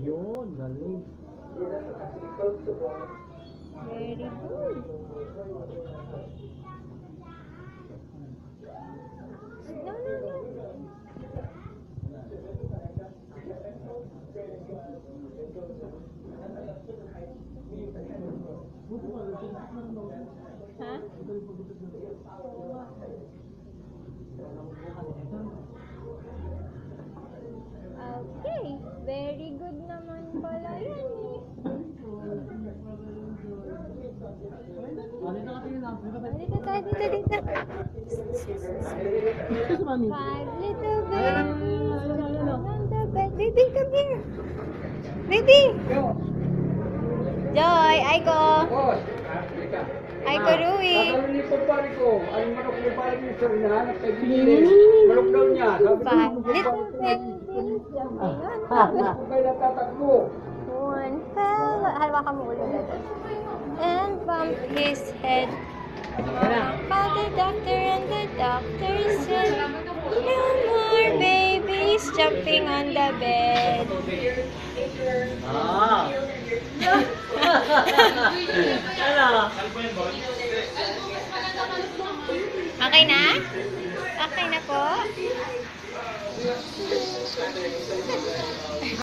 Yun, galing. Very good. No, no, no. Ha? Okay, very good naman pala yan eh. Dito tayo, dito. Five little babies on the bed. Baby, come here. Baby. Joy, Aiko. Aiko, Rui. Sabi ni pagpari ko, ang manok ni pare ni sir na hanap kay Billy. Manok daw niya. Five little babies jumping on the bed. Kaya natatakbo. One fell. Hawakan mo ulo dito. And bumped his head. Called the doctor and the doctor said, no more babies jumping on the bed. Ah! Ano? Okay na? Okay na po?